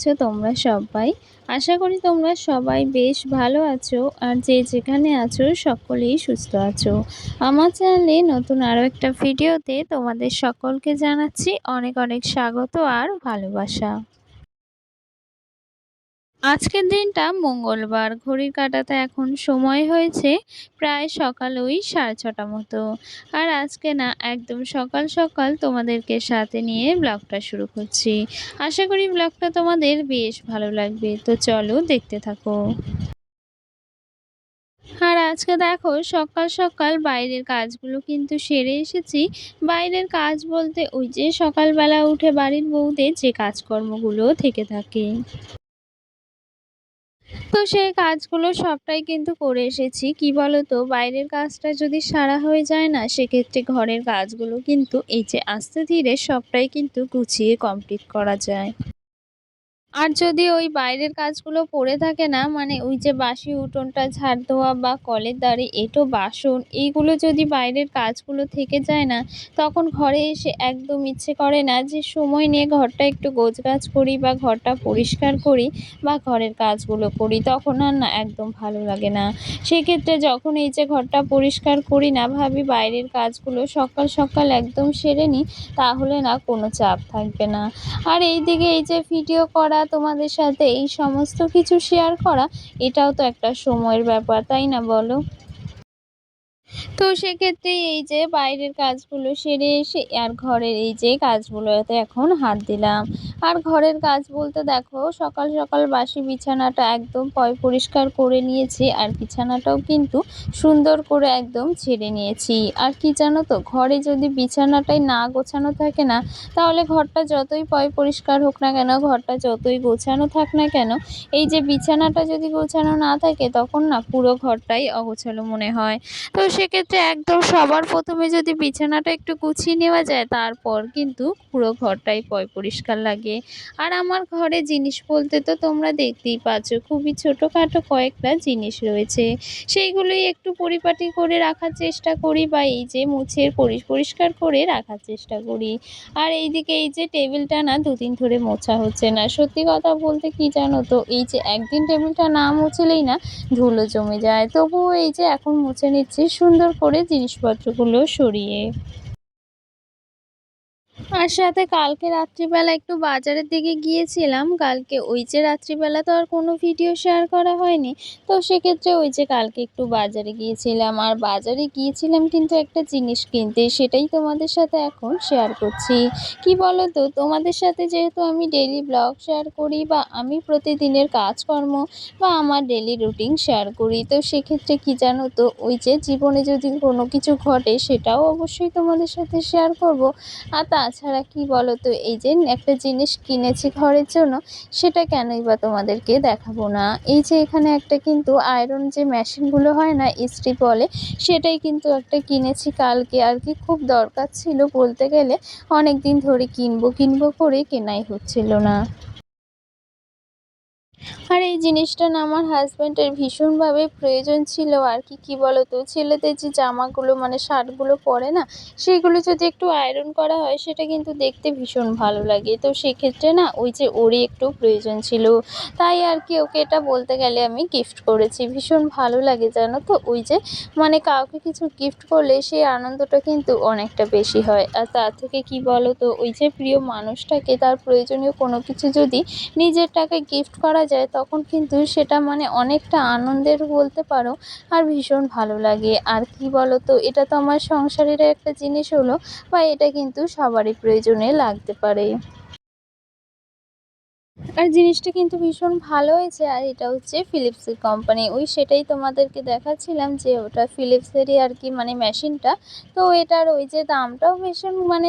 আছো তোমরা সবাই? আশা করি তোমরা সবাই বেশ ভালো আছো আর যে যেখানে আছো সকলেই সুস্থ আছো। আমার চ্যানেলে নতুন আরও একটা ভিডিওতে তোমাদের সকলকে জানাচ্ছি অনেক অনেক স্বাগত আর ভালোবাসা। আজকের দিনটা মঙ্গলবার, ঘড়ির কাঁটাতে এখন সময় হয়েছে প্রায় সকাল ওই 6:30 মতো। আর আজকে না একদম সকাল সকাল তোমাদেরকে সাথে নিয়ে ব্লগটা শুরু করছি। আশা করি ব্লগটা তোমাদের বেশ ভালো লাগবে, তো চলো দেখতে থাকো। আর আজকে দেখো সকাল সকাল বাইরের কাজগুলো কিন্তু সেরে এসেছি। বাইরের কাজ বলতে ওই যে সকালবেলা উঠে বাড়ির বউদের যে কাজকর্মগুলো থেকে থাকে, তো সেই কাজগুলো সবটাই কিন্তু করে এসেছি। কি বলতো, বাইরের কাজটা যদি সারা হয়ে যায় না, সেক্ষেত্রে ঘরের কাজগুলো কিন্তু এই যে আস্তে ধীরে সবটাই কিন্তু গুছিয়ে কমপ্লিট করা যায়। আর যদি ওই বাইরের কাজগুলো পড়ে থাকে না, মানে ওই যে বাসি উঠোনটা ঝাড় দেওয়া বা কলের ধারে এঁটো বাসন, এইগুলো যদি বাইরের কাজগুলো থেকে যায় না, তখন ঘরে এসে একদম ইচ্ছে করে না যে সময় নিয়ে ঘরটা একটু গোছগাছ করি বা ঘরটা পরিষ্কার করি বা ঘরের কাজগুলো করি, তখন আর না একদম ভালো লাগে না। সেক্ষেত্রে যখন এই যে ঘরটা পরিষ্কার করি না, ভাবি বাইরের কাজগুলো সকাল সকাল একদম সেরে নিই, তাহলে না কোনো চাপ থাকবে না। আর এইদিকে এই যে ভিডিও করা, তোমাদের সাথে এই সমস্ত কিছু শেয়ার করা, এটাও তো একটা সময়ের ব্যাপার, তাই না বলো? তো সেক্ষেত্রে এই যে বাইরের কাজগুলো সেরে এসে আর ঘরের এই যে কাজগুলোতে এখন হাত দিলাম। আর ঘরের কাজ বলতে দেখো সকাল সকাল বাসি বিছানাটা একদম পরিষ্কার করে নিয়েছি, আর বিছানাটাও কিন্তু সুন্দর করে একদম ঝেড়ে নিয়েছি। আর কি জানো তো, ঘরে যদি বিছানাটাই না গোছানো থাকে না, তাহলে ঘরটা যতই পরিষ্কার হোক না কেন, ঘরটা যতই গোছানো থাক না কেন, এই যে বিছানাটা যদি গোছানো না থাকে, তখন না পুরো ঘরটাই অগোছালো মনে হয়। তো সেক্ষেত্রে একদম সবার প্রথমে যদি বিছানাটা একটু গুছিয়ে নেওয়া যায়, তারপর কিন্তু পুরো ঘরটাই পরিষ্কার লাগে। আর আমার ঘরে জিনিস বলতে তো তোমরা দেখতেই পাচ্ছ, খুবই ছোটোখাটো কয়েকটা জিনিস রয়েছে। সেইগুলোই একটু পরিপাটি করে রাখার চেষ্টা করি বা এই যে মুছে পরিষ্কার করে রাখার চেষ্টা করি। আর এইদিকে এই যে টেবিলটা না দুদিন ধরে মোছা হচ্ছে না। সত্যি কথা বলতে কি জানো তো, এই যে একদিন টেবিলটা না মুছলেই না ধুলো জমে যায়। তবুও এই যে এখন মুছে নিচ্ছি সুন্দর করে জিনিসপত্রগুলো সরিয়ে। আর সাথে কালকে রাত্রিবেলা একটু বাজারের দিকে গিয়েছিলাম। কালকে ওই যে রাত্রিবেলা তো আর কোনো ভিডিও শেয়ার করা হয়নি। তো সেক্ষেত্রে ওই যে কালকে একটু বাজারে গিয়েছিলাম। আর বাজারে গিয়েছিলাম কিন্তু একটা জিনিস কিনতে, সেটাই তোমাদের সাথে এখন শেয়ার করছি। কি বলো তো, তোমাদের সাথে যেহেতু আমি ডেইলি ব্লগ শেয়ার করি বা আমি প্রতিদিনের কাজকর্ম বা আমার ডেইলি রুটিন শেয়ার করি, তো সেক্ষেত্রে কি জানো তো, ওই যে জীবনে যদি কোনো কিছু ঘটে, সেটাও অবশ্যই তোমাদের সাথে শেয়ার করব। আর তাছাড়া কি বলো তো, এই যে একটা জিনিস কিনেছি ঘরের জন্য, সেটা কেনই বা তোমাদেরকে দেখাবো না। এই যে এখানে একটা কিন্তু আয়রন যে মেশিনগুলো হয় না, ইস্ত্রি বলে, সেটাই কিন্তু একটা কিনেছি কালকে। আর কি খুব দরকার ছিল বলতে গেলে, অনেক দিন ধরে কিনবো কিনবো করে কেনাই হচ্ছিল না। আর এই জিনিসটা না আমার হাজব্যান্ডের ভীষণভাবে প্রয়োজন ছিল আর কি। কি বলতো, ছেলেদের যে জামাগুলো মানে শার্টগুলো পরে না, সেইগুলো যদি একটু আয়রন করা হয়, সেটা কিন্তু দেখতে ভীষণ ভালো লাগে। তো সেক্ষেত্রে না ওই যে ওরই একটু প্রয়োজন ছিল, তাই আর কি ওকে এটা বলতে গেলে আমি গিফট করেছি। ভীষণ ভালো লাগে জানো তো, ওই যে মানে কাউকে কিছু গিফট করলে সেই আনন্দটা কিন্তু অনেকটা বেশি হয়। আর তার থেকে কি বলতো, ওই যে প্রিয় মানুষটাকে তার প্রয়োজনীয় কোনো কিছু যদি নিজের টাকায় গিফট করা যায়, তখন কিন্তু সেটা মানে অনেকটা আনন্দের বলতে পারো। আর ভীষণ ভালো লাগে। আর কি বলো তো, এটা তো আমার সংসারের একটা জিনিস হলো, বা এটা কিন্তু সবারই প্রয়োজনে লাগতে পারে। আর জিনিসটা কিন্তু ভীষণ ভালো হয়েছে। আর এটা হচ্ছে ফিলিপসের কোম্পানি, ওই সেটাই তোমাদেরকে দেখাচ্ছিলাম যে ওটা ফিলিপসেরই আর কি মানে মেশিনটা। তো এটার ওই যে দামটাও ভীষণ মানে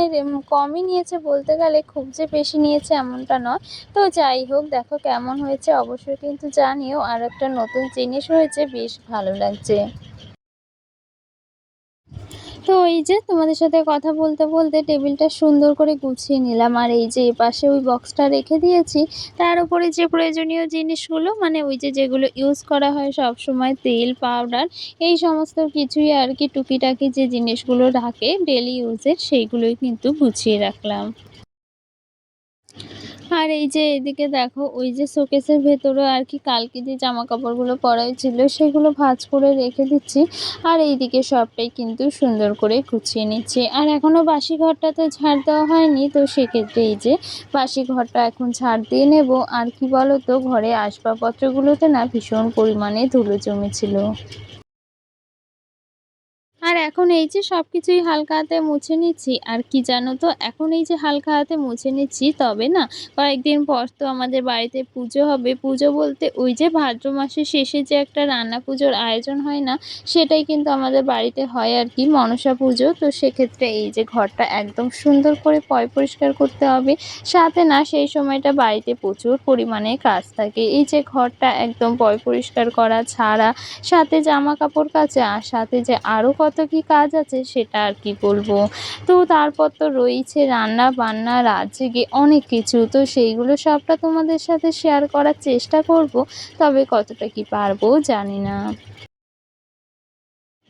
কমই নিয়েছে বলতে গেলে, খুব যে বেশি নিয়েছে এমনটা নয়। তো যাই হোক, দেখো কেমন হয়েছে অবশ্যই কিন্তু জানিও। আর একটা নতুন জিনিস হয়েছে, বেশ ভালো লাগছে। তো এই যে তোমাদের সাথে কথা বলতে বলতে টেবিলটা সুন্দর করে গুছিয়ে নিলাম। আর এই যে এপাশে ওই বক্সটা রেখে দিয়েছি, তার উপরে যে প্রয়োজনীয় জিনিসগুলো মানে ওই যে যেগুলো ইউজ করা হয় সব সময়, তেল পাউডার এই সমস্ত কিছুই আর কি, টুকিটাকি যে জিনিসগুলো থাকে ডেলি ইউজের, সেইগুলোই কিন্তু গুছিয়ে রাখলাম। আর এই যে এদিকে দেখো ওই যে শোকেসের ভেতরে আর কি কালকে যে জামাকাপড়গুলো পরা হয়েছিল সেগুলো ভাঁজ করে রেখে দিচ্ছি। আর এইদিকে সবটাই কিন্তু সুন্দর করে গুছিয়ে নিচ্ছি। আর এখনো বাসি ঘরটা তো ঝাড় দেওয়া হয়নি। তো সেক্ষেত্রে এই যে বাসি ঘরটা এখন ঝাড় দিয়ে নেব। আর কি বলো তো ঘরে আসবাবপত্রগুলোতে না ভীষণ পরিমাণে ধুলো জমেছিল। আর এখন এই যে সবকিছুই হালকা হাতে মুছে নিচ্ছি। আর কি জানো তো এখন এই যে হালকা হাতে মুছে নিচ্ছি, তবে না কয়েকদিন পর তো আমাদের বাড়িতে পুজো হবে। পুজো বলতে ওই যে ভাদ্র মাসের শেষে যে একটা রান্না পুজোর আয়োজন হয় না, সেটাই কিন্তু আমাদের বাড়িতে হয় আর কি, মনসা পুজো। তো সেক্ষেত্রে এই যে ঘরটা একদম সুন্দর করে পরিষ্কার করতে হবে। সাথে না সেই সময়টা বাড়িতে প্রচুর পরিমাণে কাজ থাকে। এই যে ঘরটা একদম পরিষ্কার করা ছাড়া সাথে জামাকাপড় কাচা, আর সাথে যে আরও কত কি কাজ আছে সেটা আর কি বলবো। তো তারপর তো রয়েছে রান্না-বান্না, রাত জেগে অনেক কিছু। তো সেইগুলো সবটা তোমাদের সাথে শেয়ার করার চেষ্টা করব। তবে কতটা কি পারবো জানি না।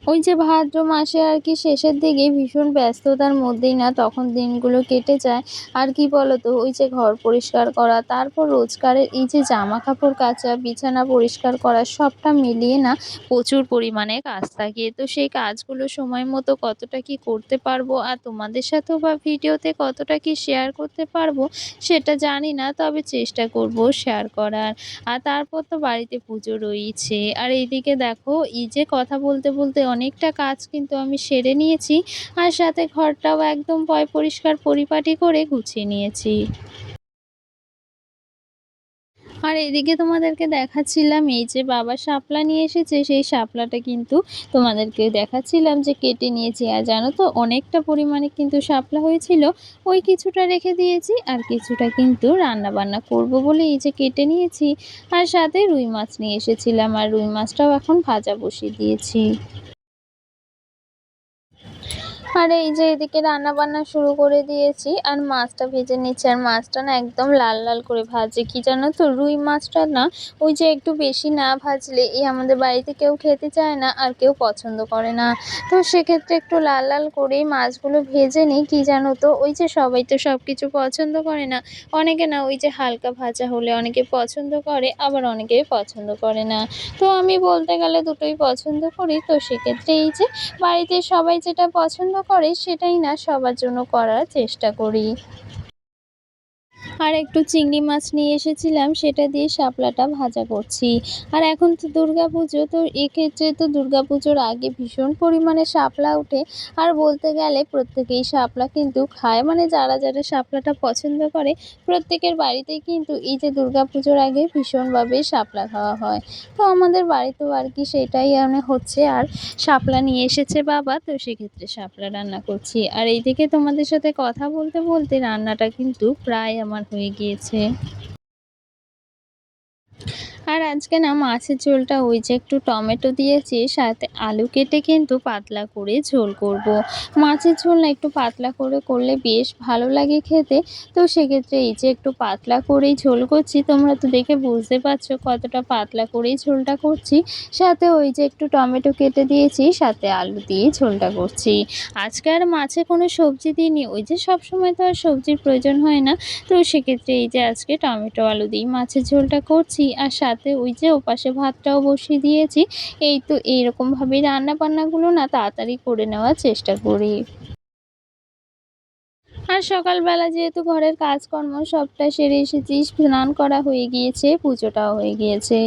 ওই যে ভাদ্র মাসে আর কি শেষের দিকে ভীষণ ব্যস্ততার মধ্যেই না তখন দিনগুলো কেটে যায়। আর কি বলতো ওই যে ঘর পরিষ্কার করা, তারপর রোজকারের এই যে জামাকাপড় কাচা, বিছানা পরিষ্কার করা সবটা মিলিয়ে না প্রচুর পরিমাণে কাজ থাকে। তো সেই কাজগুলো সময় মতো কতটা কি করতে পারবো আর তোমাদের সাথেও বা ভিডিওতে কতটা কি শেয়ার করতে পারবো সেটা জানি না। তবে চেষ্টা করব শেয়ার করার। আর তারপর তো বাড়িতে পুজো রয়েছে। আর এইদিকে দেখো এই যে কথা বলতে বলতে অনেকটা কাজ কিন্তু আমি সেরে নিয়েছি। আর সাথে ঘরটাও একদম পরিষ্কার পরিপাটি করে গুছিয়ে নিয়েছি। আর এদিকে তোমাদেরকে দেখাচ্ছিলাম এই যে বাবা শাপলা নিয়ে এসেছে, সেই শাপলাটা কিন্তু তোমাদেরকে দেখাচ্ছিলাম যে কেটে নিয়েছি। আর জানো তো অনেকটা পরিমাণে কিন্তু শাপলা হয়েছিল। ওই কিছুটা রেখে দিয়েছি আর কিছুটা কিন্তু রান্না-বান্না করব বলে এই যে কেটে নিয়েছি। আর সাথে রুই মাছ নিয়ে এসেছিলাম আর রুই মাছটাও এখন ভাজা বসিয়ে দিয়েছি। আর এই যে এদিকে রান্না-বান্না শুরু করে দিয়েছি আর মাছটা ভেজে নিচ্ছি। আর মাছটা না একদম লাল, লাল করে ভাজি। কি জানো তো রুই মাছটা না ওই যে একটু বেশি না ভাজলে আমাদের বাড়িতে কেউ খেতে চায় না আর কেউ পছন্দ করে না। তো সেক্ষেত্রে একটু লাল, লাল করেই মাছগুলো ভেজে নিই। কি জানো তো ওই যে সবাই তো সবকিছু পছন্দ করে না। অনেকে না ওই যে হালকা ভাজা হলে অনেকে পছন্দ করে, আবার অনেকেই পছন্দ করে না। তো আমি বলতে গেলে দুটোই পছন্দ করি। তো সেক্ষেত্রে এই যে বাড়িতে সবাই যেটা পছন্দ করে সেটাই না সবার জন্য করার চেষ্টা করি। আর একটু চিংড়ি মাছ নিয়ে এসেছিলাম, সেটা দিয়ে শাপলাটা ভাজা করছি। আর এখন তো দুর্গাপুজো, তো এক্ষেত্রে তো দুর্গাপুজোর আগে ভীষণ পরিমাণে শাপলা ওঠে। আর বলতে গেলে প্রত্যেকেই শাপলা কিন্তু খায়, মানে যারা যারা শাপলাটা পছন্দ করে প্রত্যেকের বাড়িতেই কিন্তু এই যে দুর্গাপুজোর আগে ভীষণভাবে শাপলা খাওয়া হয়। তো আমাদের বাড়িতেও আর কি সেটাই হচ্ছে। আর শাপলা নিয়ে এসেছে বাবা, তো সেক্ষেত্রে শাপলা রান্না করছি। আর এইদিকে তোমাদের সাথে কথা বলতে বলতে রান্নাটা কিন্তু প্রায় আমার হয়ে গিয়েছে। আর আজকে না মাছের ঝোলটা ওই যে একটু টমেটো দিয়েছি, সাথে আলু কেটে কিন্তু পাতলা করে ঝোল করব। মাছের ঝোল না একটু পাতলা করে করলে বেশ ভালো লাগে খেতে। তো সেক্ষেত্রে এই যে একটু পাতলা করেই ঝোল করছি। তোমরা তো দেখে বুঝতে পারছো কতটা পাতলা করেই ঝোলটা করছি। সাথে ওই যে একটু টমেটো কেটে দিয়েছি, সাথে আলু দিয়ে ঝোলটা করছি। আজকে আর মাছে কোনো সবজি দিইনি। ওই যে সবসময় তো আর সবজির প্রয়োজন হয় না। তো সেক্ষেত্রে এই যে আজকে টমেটো আলু দিয়েই মাছের ঝোলটা করছি। আর সাথে ওই যে ওপাশে ভাতটাও বসিয়ে দিয়েছি। এই তো এইরকমভাবেই রান্না-বান্নাগুলো না তাড়াতাড়ি করে নেওয়ার চেষ্টা করি। আর সকালবেলা যেহেতু ঘরের কাজকর্ম সবটা সেরে এসেছি, স্নান করা হয়ে গিয়েছে, পুজোটাও হয়ে গিয়েছে।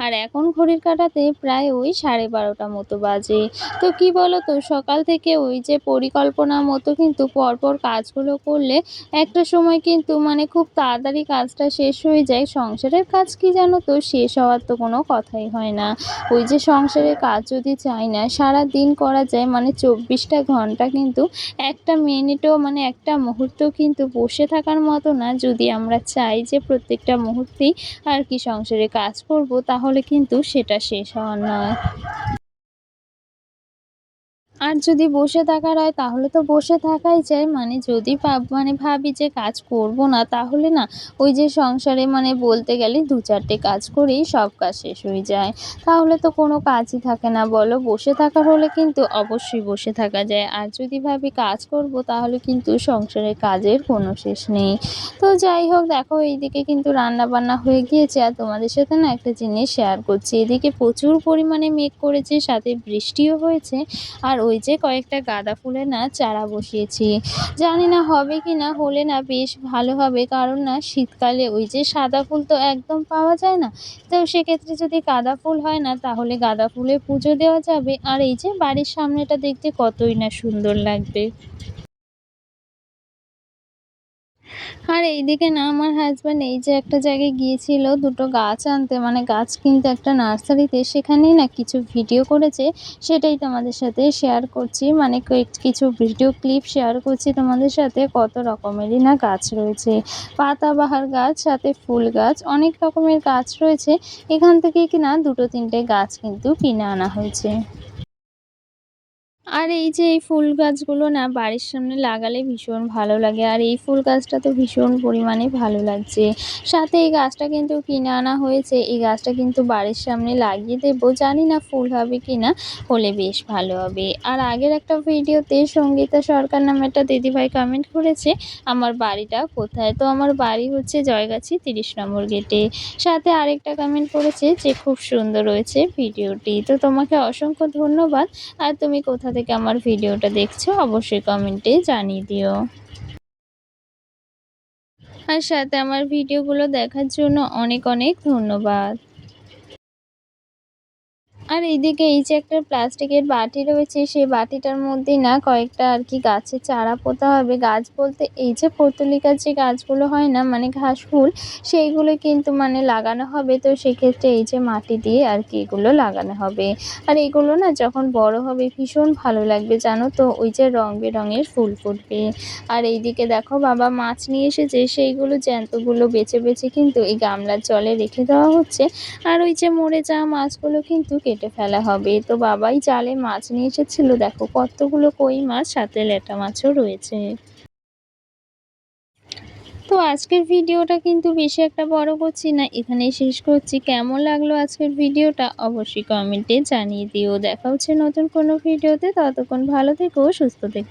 আর এখন ঘড়ির কাঁটাতে প্রায় ওই 12:30 মতো বাজে। তো কি বলো তো সকাল থেকে ওই যে পরিকল্পনা মতো কিন্তু পরপর কাজগুলো করলে একটা সময় কিন্তু মানে খুব তাড়াতাড়ি কাজটা শেষ হয়ে যায়। সংসারের কাজ কি জানো তো শেষ হওয়ার তো কোনো কথাই হয় না। ওই যে সংসারের কাজ যদি চাই না সারাদিন করা যায়, মানে 24টা ঘন্টা কিন্তু একটা মিনিটও মানে একটা মুহূর্তও কিন্তু বসে থাকার মতো না। যদি আমরা চাই যে প্রত্যেকটা মুহূর্তেই আর কি সংসারে কাজ করব, তাহলে কিন্তু সেটা শেষ হওয়ার নয়। আর যদি বসে থাকার হয় তাহলে তো বসে থাকাই যায়। মানে যদি ভাবি যে কাজ করব না, তাহলে না ওই যে সংসারে বলতে গেলে ২-৪ টে কাজ করেই সব কাজ শেষ হয়ে যায়। তাহলে তো কোনো কাজই থাকে না বলো? বসে থাকার হলে কিন্তু অবশ্যই বসে থাকা যায়। আর যদি ভাবি কাজ করব তাহলে কিন্তু সংসারের কাজের কোনো শেষ নেই। তো যাই হোক, দেখো এইদিকে কিন্তু রান্না-বান্না হয়ে গিয়েছে। আর তোমাদের সাথে না একটা জিনিস শেয়ার করছি। এদিকে প্রচুর পরিমাণে মেঘ করেছে, সাথে বৃষ্টিও হয়েছে। আর ওই যে কয়েকটা গাঁদা ফুলের না চারা বসিয়েছি। জানি না হবে কিনা, হলে না বেশ ভালো হবে। কারণ না শীতকালে ওই যে সাদা ফুল তো একদম পাওয়া যায় না। তো সেক্ষেত্রে যদি গাঁদা ফুল হয় না, তাহলে গাঁদা ফুলের পুজো দেওয়া যাবে। আর এই যে বাড়ির সামনেটা দেখতে কতই না সুন্দর লাগবে। আর এইদিকে না আমার হাসব্যান্ড এই যে একটা জায়গায় গিয়েছিল দুটো গাছ আনতে, গাছ কিনতে একটা নার্সারিতে। সেখানেই না কিছু ভিডিও করেছে, সেটাই তোমাদের সাথে শেয়ার করছি। কিছু ভিডিও ক্লিপ শেয়ার করছি তোমাদের সাথে। কত রকমেরই না গাছ রয়েছে, পাতাবাহার গাছ, সাথে ফুল গাছ, অনেক রকমের গাছ রয়েছে। এখান থেকে কিনা ২-৩টে গাছ কিন্তু কিনে আনা হয়েছে। আর এই যে এই ফুল গাছগুলো না বাড়ির সামনে লাগালে ভীষণ ভালো লাগে। আর এই ফুল গাছটা তো ভীষণ পরিমাণে ভালো লাগছে। সাথে এই গাছটা কিন্তু কিনে আনা হয়েছে। এই গাছটা কিন্তু বাড়ির সামনে লাগিয়ে দেবো। জানি না ফুল হবে কিনা, হলে বেশ ভালো হবে। আর আগের একটা ভিডিওতে সঙ্গীতা সরকার নামে একটা দিদিভাই কমেন্ট করেছে আমার বাড়িটা কোথায়। তো আমার বাড়ি হচ্ছে জয়গাছি ৩০ নম্বর গেটে। সাথে আরেকটা কমেন্ট করেছে যে খুব সুন্দর হয়েছে ভিডিওটি। তো তোমাকে অসংখ্য ধন্যবাদ। আর তুমি কোথা থেকে আমার ভিডিওটা দেখছো অবশ্যই কমেন্টে জানিয়ে দিও। আর সাথে আমার ভিডিওগুলো দেখার জন্য অনেক অনেক ধন্যবাদ। আর এইদিকে এই যে একটা প্লাস্টিকের বাটি রয়েছে, সেই বাটিটার মধ্যেই না কয়েকটা গাছের চারা পোঁতা হবে। গাছ বলতে এই যে পর্তুলিকার যে গাছগুলো হয় না, ঘাস ফুল, সেইগুলো কিন্তু লাগানো হবে। তো সেক্ষেত্রে এই যে মাটি দিয়ে এগুলো লাগানো হবে। আর এগুলো না যখন বড় হবে ভীষণ ভালো লাগবে জানো তো, ওই যে রং বেরঙের ফুল ফুটবে। আর এইদিকে দেখো বাবা মাছ নিয়ে এসেছে, সেইগুলো জ্যান্তগুলো বেছে বেছে কিন্তু এই গামলার জলে রেখে দেওয়া হচ্ছে। আর ওই যে মরে যাওয়া মাছগুলো কিন্তু কেটে ফেলা হবে। তো বাবাই জালে মাছ নিয়ে এসেছিল, দেখো কতগুলো কই মাছ, সাথে ল্যাটা মাছও রয়েছে। তো আজকের ভিডিওটা কিন্তু বেশি একটা বড় করছি না, এখানেই শেষ করছি। কেমন লাগলো আজকের ভিডিওটা অবশ্যই কমেন্টে জানিয়ে দিও। দেখা হচ্ছে নতুন কোনো ভিডিওতে। ততক্ষণ ভালো থেকো, সুস্থ থেকো।